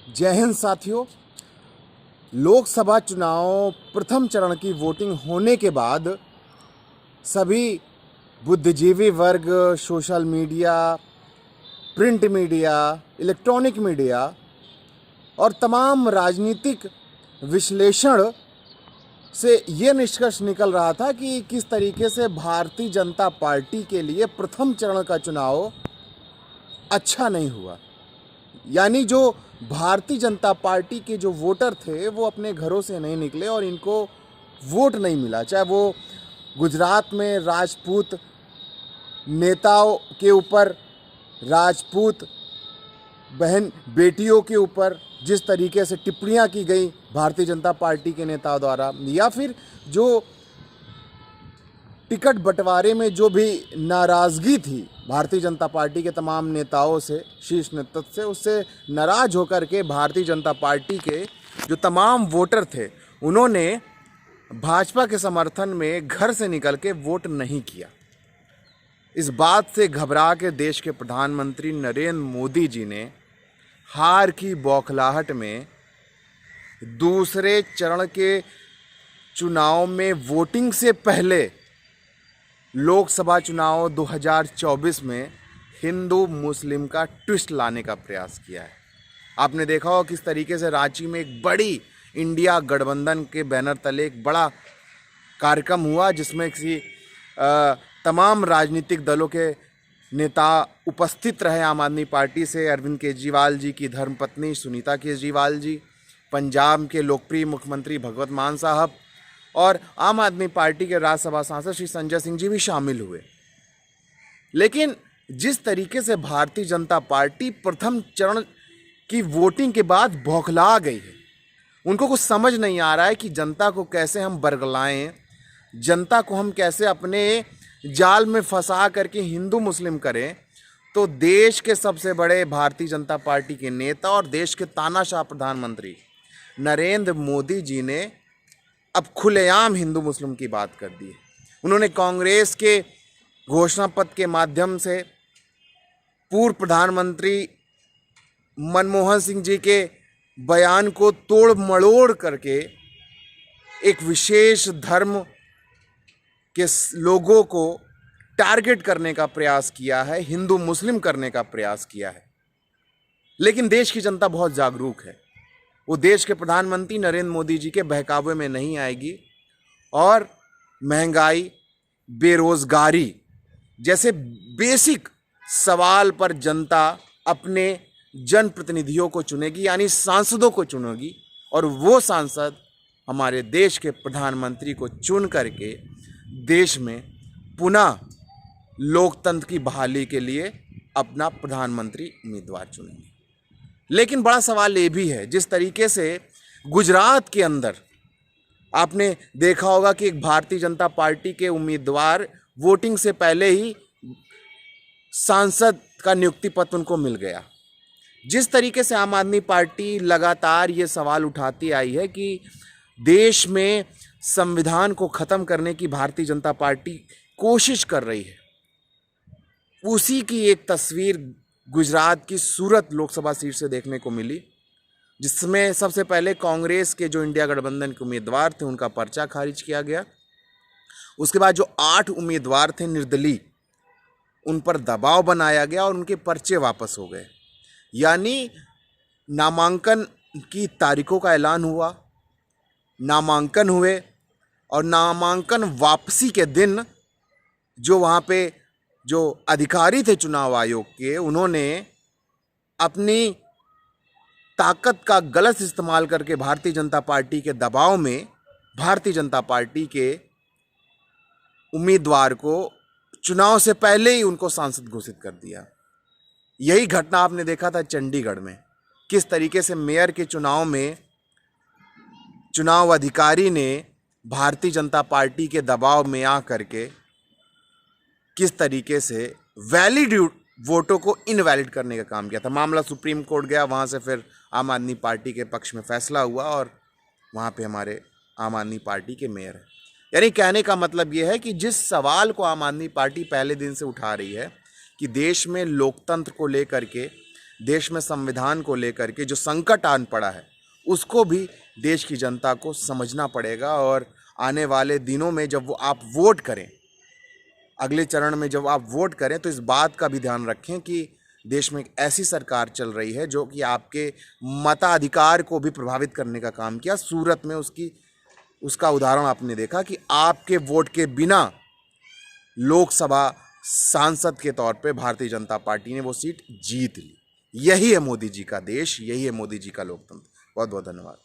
जय हिंद साथियों। लोकसभा चुनाव प्रथम चरण की वोटिंग होने के बाद सभी बुद्धिजीवी वर्ग, social media, print media, electronic media और तमाम राजनीतिक विश्लेषण से ये निष्कर्ष निकल रहा था कि किस तरीके से भारतीय जनता पार्टी के लिए प्रथम चरण का चुनाव अच्छा नहीं हुआ। यानी जो भारतीय जनता पार्टी के जो वोटर थे वो अपने घरों से नहीं निकले और इनको वोट नहीं मिला, चाहे वो गुजरात में राजपूत नेताओं के ऊपर, राजपूत बहन बेटियों के ऊपर जिस तरीके से टिप्पणियां की गई भारतीय जनता पार्टी के नेताओं द्वारा, या फिर जो टिकट बंटवारे में जो भी नाराज़गी थी भारतीय जनता पार्टी के तमाम नेताओं से, शीर्ष नेतृत्व से, उससे नाराज होकर के भारतीय जनता पार्टी के जो तमाम वोटर थे उन्होंने भाजपा के समर्थन में घर से निकल के वोट नहीं किया। इस बात से घबरा के देश के प्रधानमंत्री नरेंद्र मोदी जी ने हार की बौखलाहट में दूसरे चरण के चुनाव में वोटिंग से पहले लोकसभा चुनाव 2024 में हिंदू मुस्लिम का ट्विस्ट लाने का प्रयास किया है। आपने देखा हो किस तरीके से रांची में एक बड़ी इंडिया गठबंधन के बैनर तले एक बड़ा कार्यक्रम हुआ जिसमें किसी तमाम राजनीतिक दलों के नेता उपस्थित रहे। आम आदमी पार्टी से अरविंद केजरीवाल जी की धर्मपत्नी सुनीता केजरीवाल जी, पंजाब के लोकप्रिय मुख्यमंत्री भगवंत मान साहब और आम आदमी पार्टी के राज्यसभा सांसद श्री संजय सिंह जी भी शामिल हुए। लेकिन जिस तरीके से भारतीय जनता पार्टी प्रथम चरण की वोटिंग के बाद बौखला गई है, उनको कुछ समझ नहीं आ रहा है कि जनता को कैसे हम बरगलाएं, जनता को हम कैसे अपने जाल में फंसा करके हिंदू मुस्लिम करें। तो देश के सबसे बड़े भारतीय जनता पार्टी के नेता और देश के तानाशाह प्रधानमंत्री नरेंद्र मोदी जी ने अब खुलेआम हिंदू मुस्लिम की बात कर दी है। उन्होंने कांग्रेस के घोषणा पत्र के माध्यम से पूर्व प्रधानमंत्री मनमोहन सिंह जी के बयान को तोड़ मड़ोड़ करके एक विशेष धर्म के लोगों को टारगेट करने का प्रयास किया है, हिंदू मुस्लिम करने का प्रयास किया है। लेकिन देश की जनता बहुत जागरूक है, वो देश के प्रधानमंत्री नरेंद्र मोदी जी के बहकावे में नहीं आएगी और महंगाई, बेरोजगारी जैसे बेसिक सवाल पर जनता अपने जनप्रतिनिधियों को चुनेगी, यानी सांसदों को चुनेगी और वो सांसद हमारे देश के प्रधानमंत्री को चुन करके देश में पुनः लोकतंत्र की बहाली के लिए अपना प्रधानमंत्री उम्मीदवार चुनेंगे। लेकिन बड़ा सवाल ये भी है, जिस तरीके से गुजरात के अंदर आपने देखा होगा कि एक भारतीय जनता पार्टी के उम्मीदवार वोटिंग से पहले ही सांसद का नियुक्ति पत्र उनको मिल गया। जिस तरीके से आम आदमी पार्टी लगातार ये सवाल उठाती आई है कि देश में संविधान को ख़त्म करने की भारतीय जनता पार्टी कोशिश कर रही है, उसी की एक तस्वीर गुजरात की सूरत लोकसभा सीट से देखने को मिली, जिसमें सबसे पहले कांग्रेस के जो इंडिया गठबंधन के उम्मीदवार थे उनका पर्चा खारिज किया गया। उसके बाद जो 8 उम्मीदवार थे निर्दलीय, उन पर दबाव बनाया गया और उनके पर्चे वापस हो गए। यानी नामांकन की तारीखों का ऐलान हुआ, नामांकन हुए और नामांकन वापसी के दिन जो वहाँ पे जो अधिकारी थे चुनाव आयोग के, उन्होंने अपनी ताकत का गलत इस्तेमाल करके भारतीय जनता पार्टी के दबाव में भारतीय जनता पार्टी के उम्मीदवार को चुनाव से पहले ही उनको सांसद घोषित कर दिया। यही घटना आपने देखा था चंडीगढ़ में, किस तरीके से मेयर के चुनाव में चुनाव अधिकारी ने भारतीय जनता पार्टी के दबाव में आ करके किस तरीके से वैलिड वोटों को इनवैलिड करने का काम किया था। मामला सुप्रीम कोर्ट गया, वहाँ से फिर आम आदमी पार्टी के पक्ष में फैसला हुआ और वहाँ पे हमारे आम आदमी पार्टी के मेयर हैं। यानी कहने का मतलब ये है कि जिस सवाल को आम आदमी पार्टी पहले दिन से उठा रही है कि देश में लोकतंत्र को लेकर के देश में संविधान को लेकर के जो संकट आन पड़ा है उसको भी देश की जनता को समझना पड़ेगा। और आने वाले दिनों में जब आप वोट करें, अगले चरण में जब आप वोट करें, तो इस बात का भी ध्यान रखें कि देश में एक ऐसी सरकार चल रही है जो कि आपके मताधिकार को भी प्रभावित करने का काम किया। सूरत में उसका उदाहरण आपने देखा कि आपके वोट के बिना लोकसभा सांसद के तौर पे भारतीय जनता पार्टी ने वो सीट जीत ली। यही है मोदी जी का देश, यही है मोदी जी का लोकतंत्र। बहुत बहुत धन्यवाद।